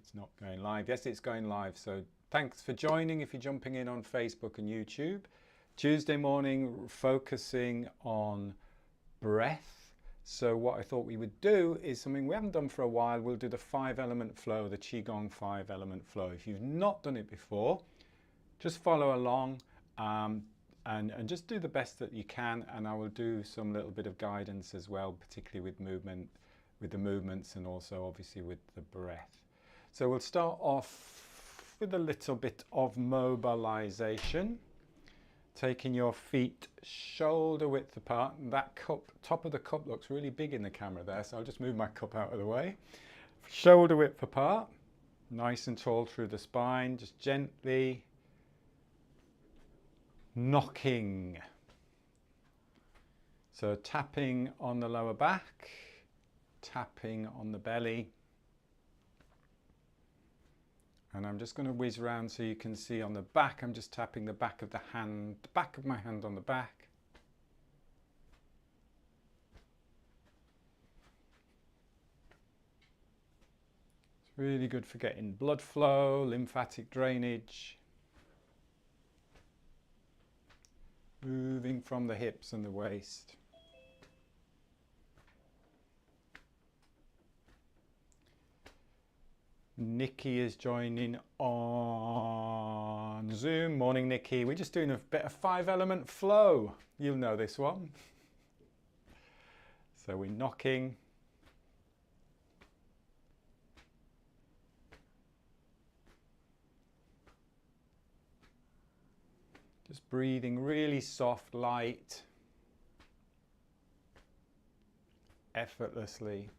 It's not going live. Yes, it's going live. So thanks for joining if you're jumping in on Facebook and YouTube. Tuesday morning, focusing on breath. So what I thought we would do is something we haven't done for a while. We'll do the 5-element flow, the Qigong 5-element flow. If you've not done it before, just follow along and just do the best that you can. And I will do some little bit of guidance as well, particularly with movement, with the movements, and also obviously with the breath. So we'll start off with a little bit of mobilization. Taking your feet shoulder width apart, and that cup, top of the cup looks really big in the camera there, so I'll just move my cup out of the way. Shoulder width apart, nice and tall through the spine, just gently knocking. So tapping on the lower back, tapping on the belly. And I'm just going to whiz around so you can see on the back, I'm just tapping the back of the hand, the back of my hand on the back. It's really good for getting blood flow, lymphatic drainage. Moving from the hips and the waist. Nikki is joining on Zoom. Morning, Nikki. We're just doing a bit of 5-element flow. You'll know this one. So we're knocking. Just breathing really soft, light, effortlessly.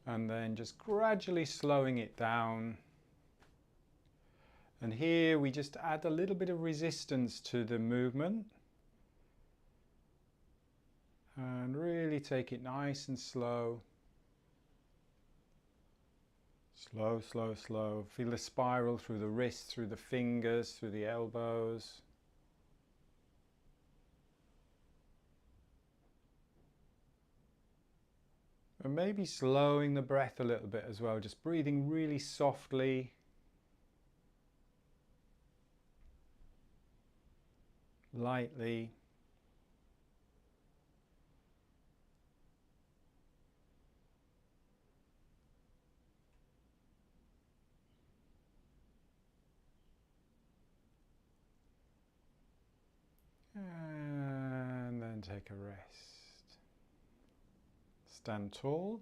And then just gradually slowing it down. And here we just add a little bit of resistance to the movement. And really take it nice and slow. Slow, slow, slow. Feel the spiral through the wrists, through the fingers, through the elbows. And maybe slowing the breath a little bit as well, just breathing really softly. Lightly. And then take a rest. Stand tall.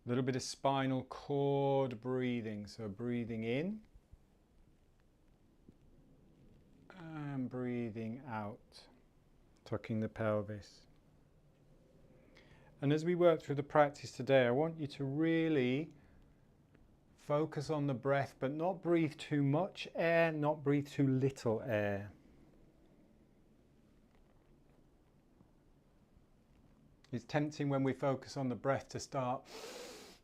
A little bit of spinal cord breathing. So breathing in and breathing out, tucking the pelvis. And as we work through the practice today, I want you to really focus on the breath, but not breathe too much air, not breathe too little air. It's tempting when we focus on the breath to start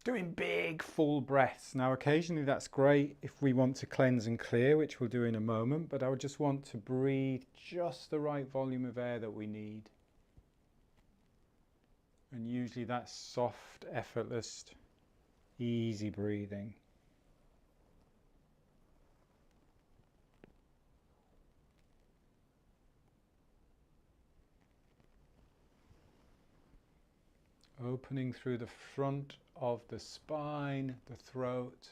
doing big, full breaths. Now, occasionally that's great if we want to cleanse and clear, which we'll do in a moment, but I would just want to breathe just the right volume of air that we need. And usually that's soft, effortless, easy breathing. Opening through the front of the spine, the throat.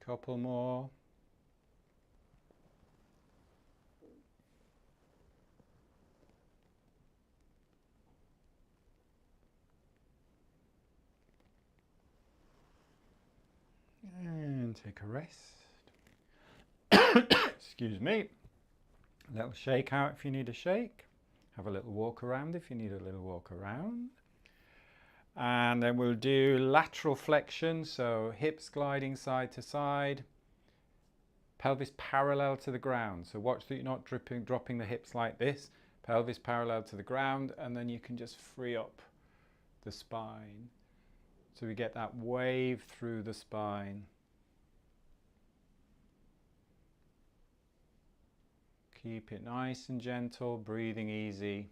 Couple more. And take a rest. Excuse me. A little shake out if you need a shake. Have a little walk around if you need a little walk around. And then we'll do lateral flexion, so hips gliding side to side, pelvis parallel to the ground. So watch that you're not dropping the hips like this, pelvis parallel to the ground, and then you can just free up the spine. So we get that wave through the spine. Keep it nice and gentle, breathing easy.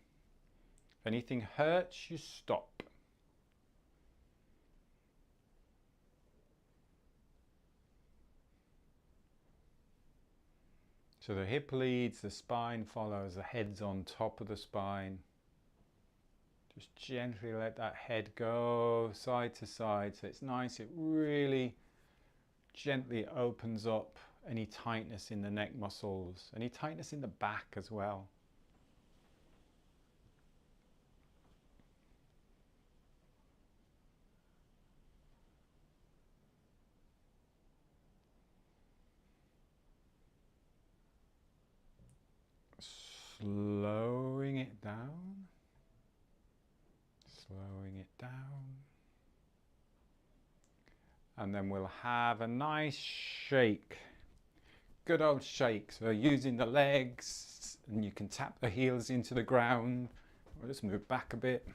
If anything hurts, you stop. So the hip leads, the spine follows, the head's on top of the spine. Just gently let that head go side to side, so it's nice, it really gently opens up any tightness in the neck muscles, any tightness in the back as well. Slowing it down, slowing it down. And then we'll have a nice shake. Good old shake. So using the legs, and you can tap the heels into the ground. We'll just move back a bit.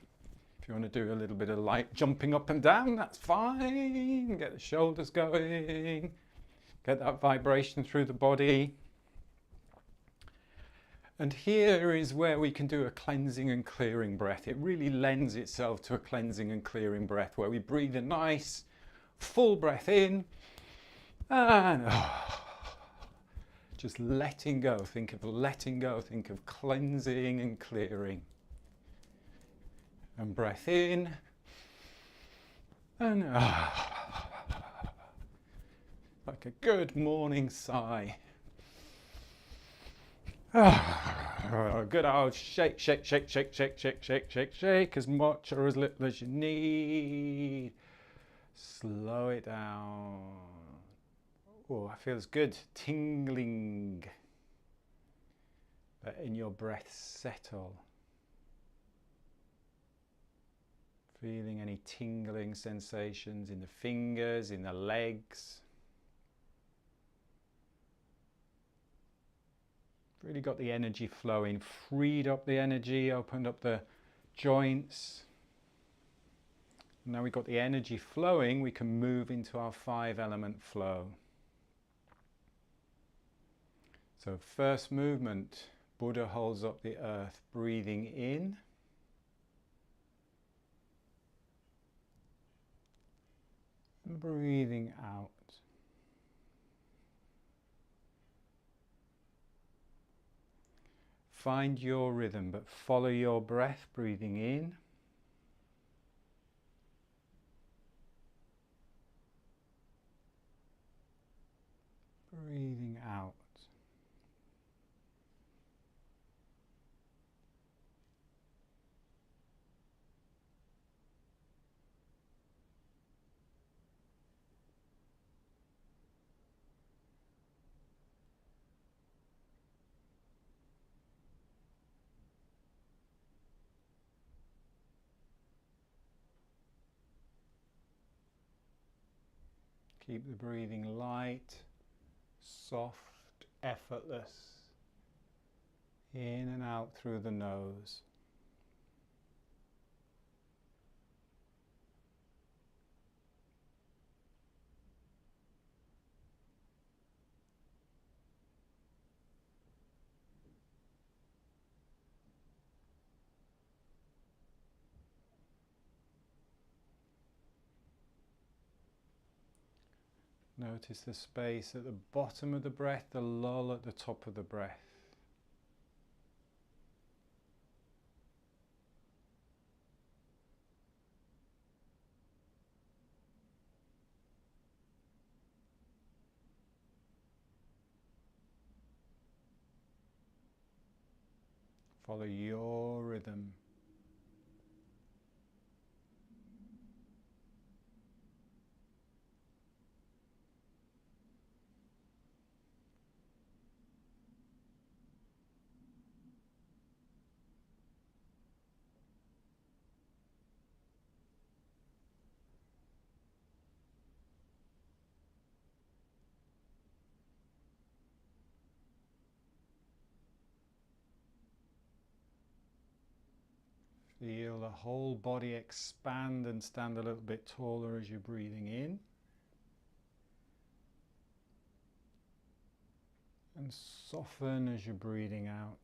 If you want to do a little bit of light jumping up and down, that's fine. Get the shoulders going. Get that vibration through the body. And here is where we can do a cleansing and clearing breath. It really lends itself to a cleansing and clearing breath, where we breathe a nice full breath in and just letting go. Think of letting go, think of cleansing and clearing. And breath in and like a good morning sigh. Good old shake, shake, shake, shake, shake, shake, shake, shake, shake, as much or as little as you need. Slow it down. Oh, that feels good. Tingling. Letting your breath settle. Feeling any tingling sensations in the fingers, in the legs. Really got the energy flowing, freed up the energy, opened up the joints. Now we've got the energy flowing, we can move into our 5-element flow. So first movement, Buddha holds up the earth, breathing in. And breathing out. Find your rhythm, but follow your breath, breathing in. Breathing out. Keep the breathing light, soft, effortless, in and out through the nose. Notice the space at the bottom of the breath, the lull at the top of the breath. Follow your rhythm. Feel the whole body expand and stand a little bit taller as you're breathing in. And soften as you're breathing out.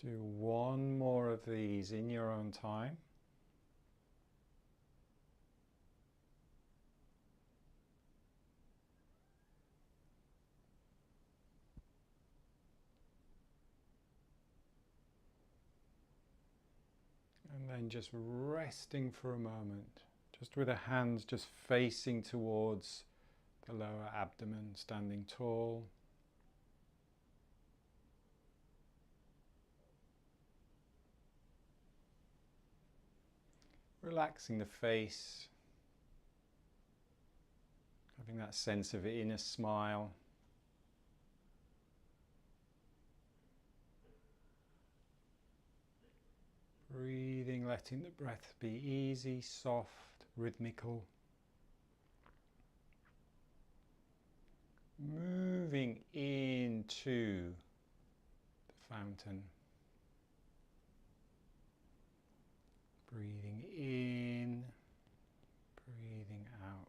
Do one more of these in your own time. And then just resting for a moment, just with the hands just facing towards the lower abdomen, standing tall. Relaxing the face, having that sense of inner smile. Breathing, letting the breath be easy, soft, rhythmical. Moving into the fountain. Breathing in, breathing out.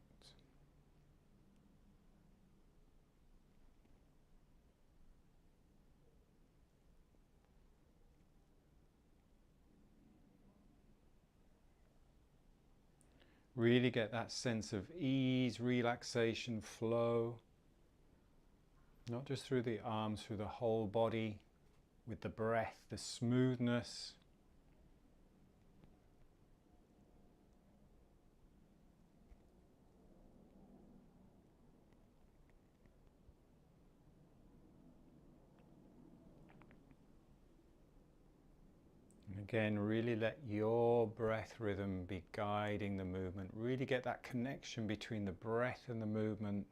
Really get that sense of ease, relaxation, flow, not just through the arms, through the whole body, with the breath, the smoothness. Again, really let your breath rhythm be guiding the movement. Really get that connection between the breath and the movement.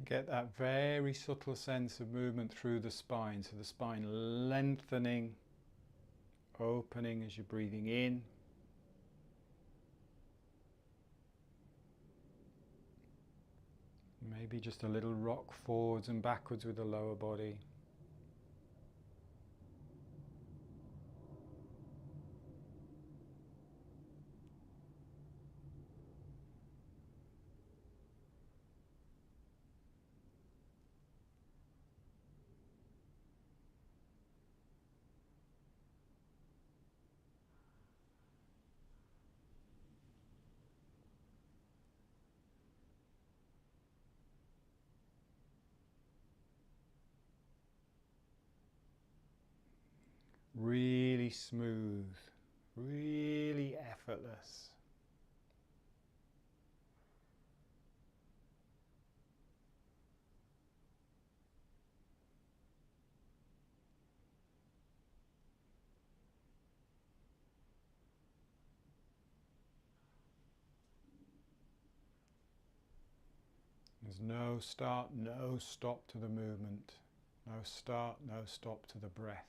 Get that very subtle sense of movement through the spine. So the spine lengthening, opening as you're breathing in. Maybe just a little rock forwards and backwards with the lower body. Really smooth, really effortless. There's no start, no stop to the movement. No start, no stop to the breath.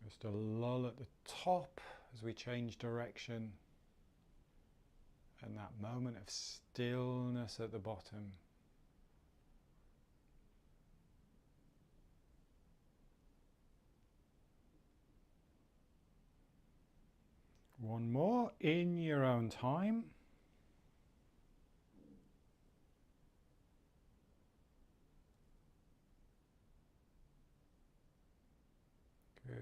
Just a lull at the top as we change direction, and that moment of stillness at the bottom. One more in your own time. Good.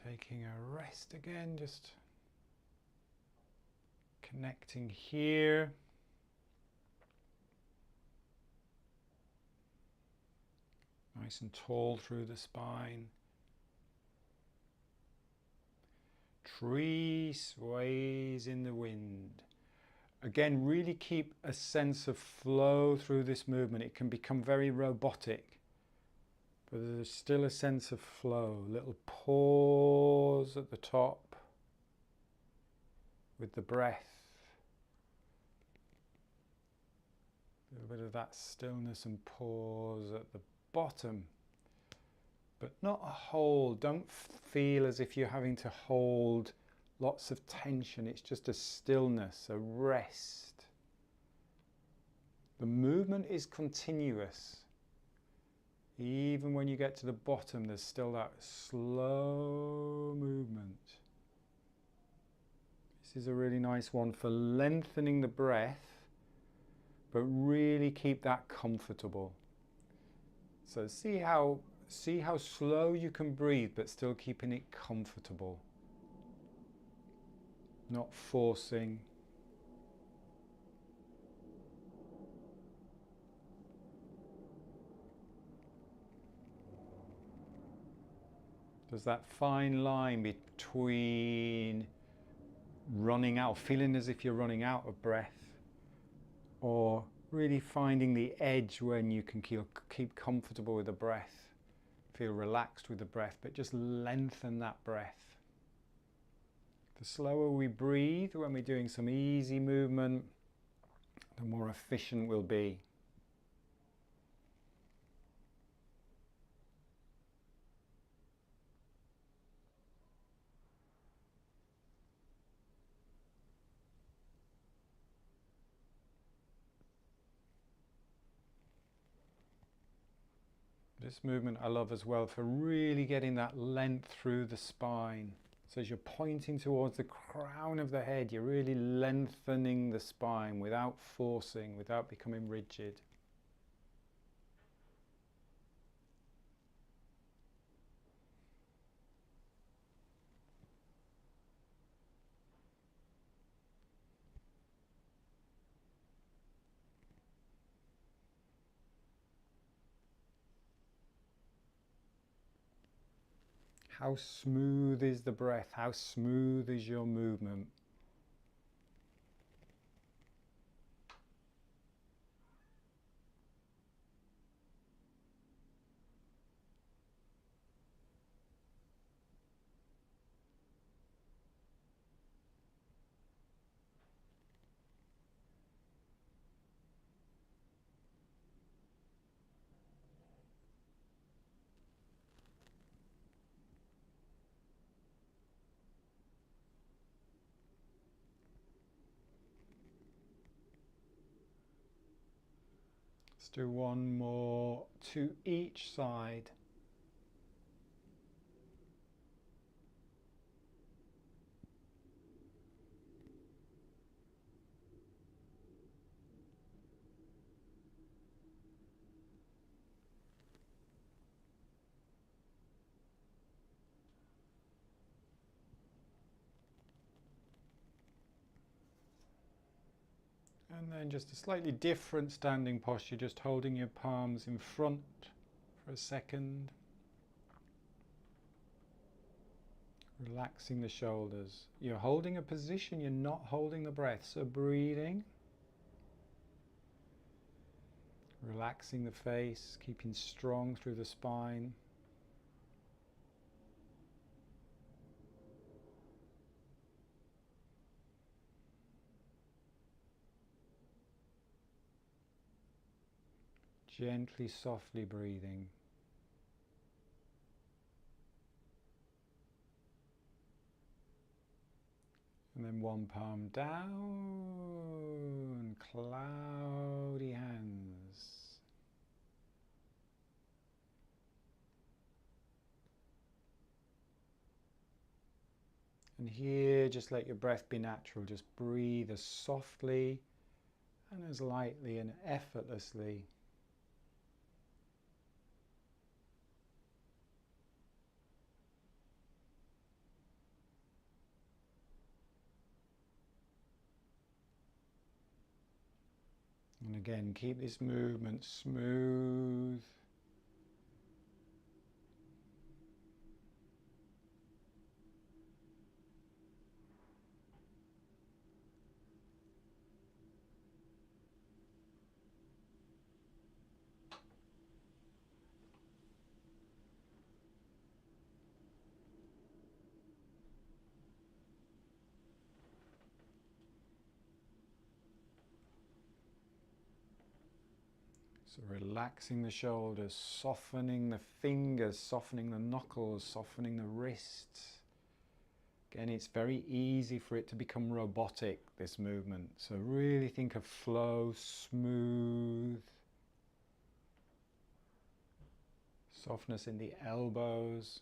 Taking a rest again, just Connecting here. Nice and tall through the spine. Tree sways in the wind. Again, really keep a sense of flow through this movement. It can become very robotic, but there's still a sense of flow. Little pause at the top with the breath. A little bit of that stillness and pause at the bottom. But not a hold. Don't feel as if you're having to hold lots of tension. It's just a stillness, a rest. The movement is continuous. Even when you get to the bottom, there's still that slow movement. This is a really nice one for lengthening the breath, but really keep that comfortable. So see how slow you can breathe, but still keeping it comfortable. Not forcing. There's that fine line between running out, feeling as if you're running out of breath, or really finding the edge when you can keep comfortable with the breath. Feel relaxed with the breath, but just lengthen that breath. The slower we breathe when we're doing some easy movement, the more efficient we'll be. This movement I love as well for really getting that length through the spine. So as you're pointing towards the crown of the head, you're really lengthening the spine without forcing, without becoming rigid. How smooth is the breath? How smooth is your movement? Let's do one more to each side. And then just a slightly different standing posture, just holding your palms in front for a second. Relaxing the shoulders. You're holding a position, you're not holding the breath. So breathing. Relaxing the face, keeping strong through the spine. Gently, softly breathing. And then one palm down, cloudy hands. And here, just let your breath be natural. Just breathe as softly and as lightly and effortlessly. And again, keep this movement smooth. So relaxing the shoulders, softening the fingers, softening the knuckles, softening the wrists. Again, it's very easy for it to become robotic, this movement. So really think of flow, smooth. Softness in the elbows.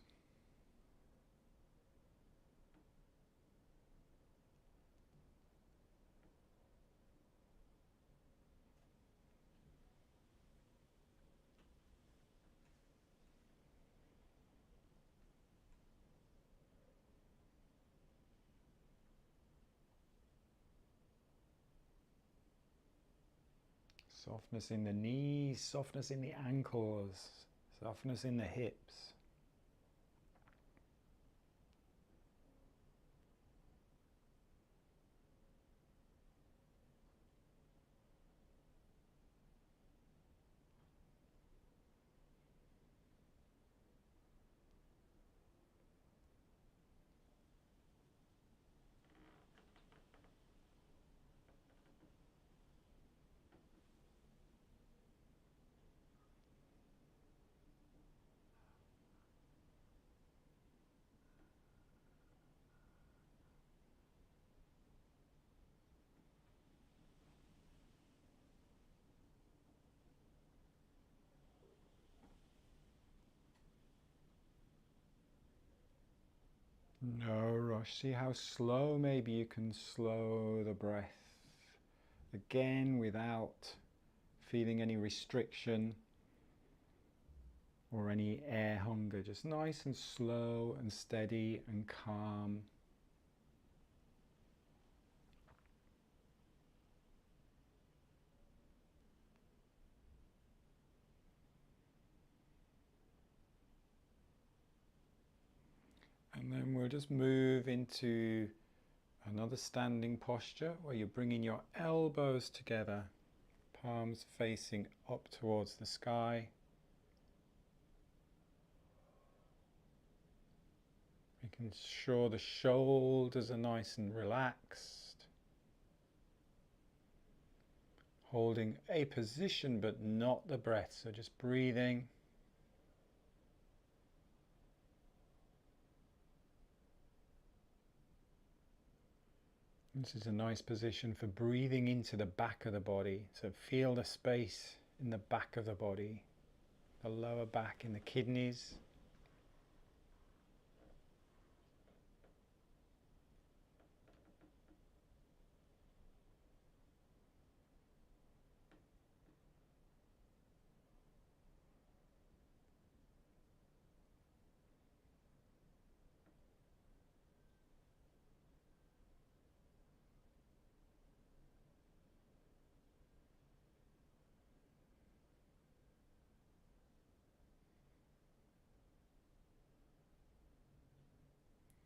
Softness in the knees, softness in the ankles, softness in the hips. No rush. See how slow maybe you can slow the breath. Again, without feeling any restriction or any air hunger. Just nice and slow and steady and calm. And then we'll just move into another standing posture where you're bringing your elbows together, palms facing up towards the sky. Making sure the shoulders are nice and relaxed. Holding a position but not the breath, so just breathing. This is a nice position for breathing into the back of the body. So feel the space in the back of the body, the lower back in the kidneys.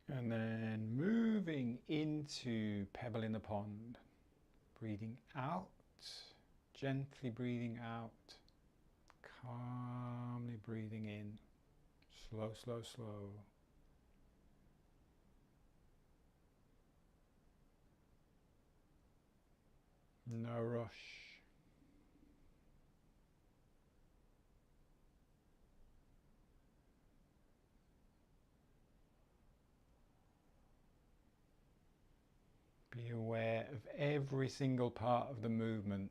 And then moving into pebble in the pond. Breathing out, gently breathing out, calmly breathing in. Slow, slow, slow. No rush. Be aware of every single part of the movement.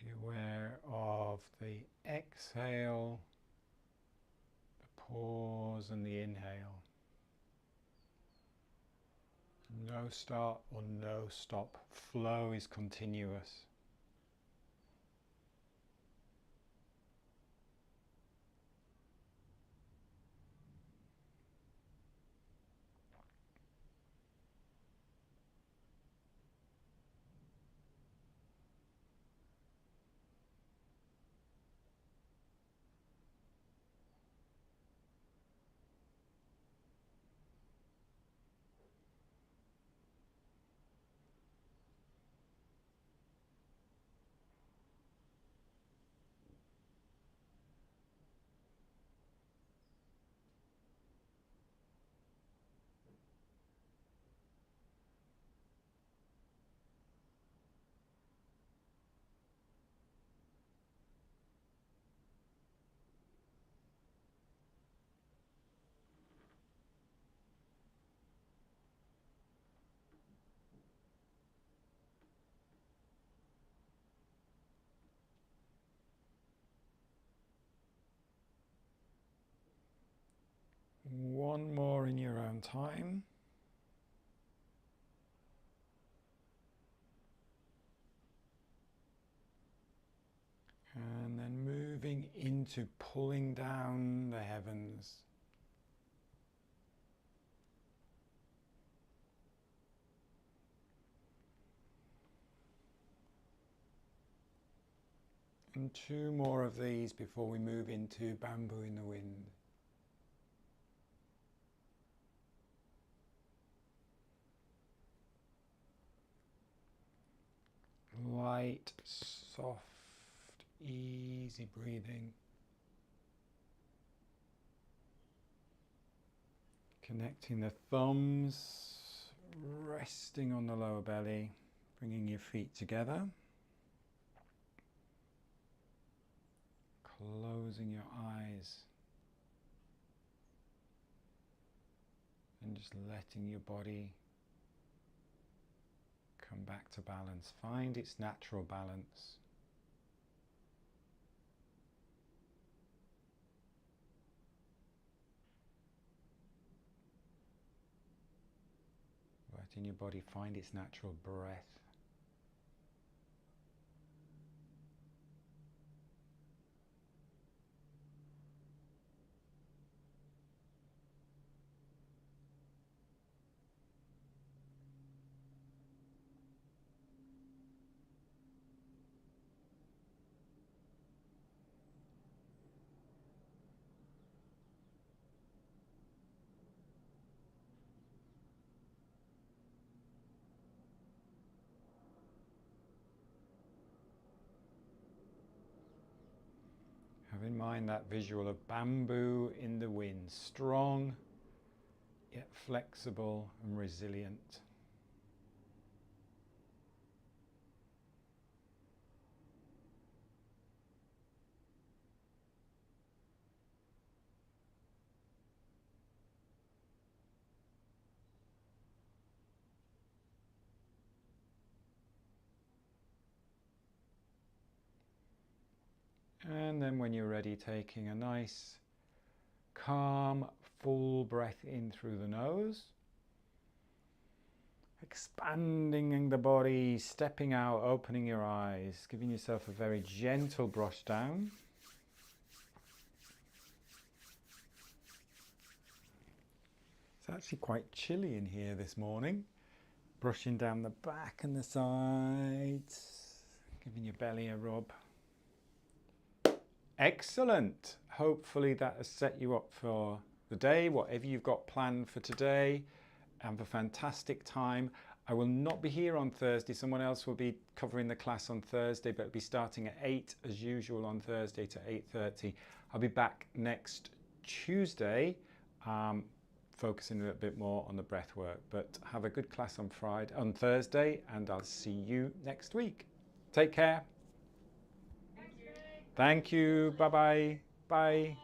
Be aware of the exhale, the pause and the inhale. No start or no stop. Flow is continuous. on time. And then moving into pulling down the heavens. And 2 more of these before we move into bamboo in the wind. Light, soft, easy breathing. Connecting the thumbs, resting on the lower belly, bringing your feet together. Closing your eyes. And just letting your body come back to balance. Find its natural balance. Letting your body find its natural breath. Have in mind that visual of bamboo in the wind, strong yet flexible and resilient. And then when you're ready, taking a nice, calm, full breath in through the nose. Expanding the body, stepping out, opening your eyes, giving yourself a very gentle brush down. It's actually quite chilly in here this morning. Brushing down the back and the sides, giving your belly a rub. Excellent. Hopefully that has set you up for the day, whatever you've got planned for today. Have a fantastic time. I will not be here on Thursday. Someone else will be covering the class on Thursday, but it'll be starting at 8 as usual on Thursday to 8:30. I'll be back next Tuesday, focusing a little bit more on the breath work. But have a good class on Thursday, and I'll see you next week. Take care. Thank you. Bye-bye. Bye.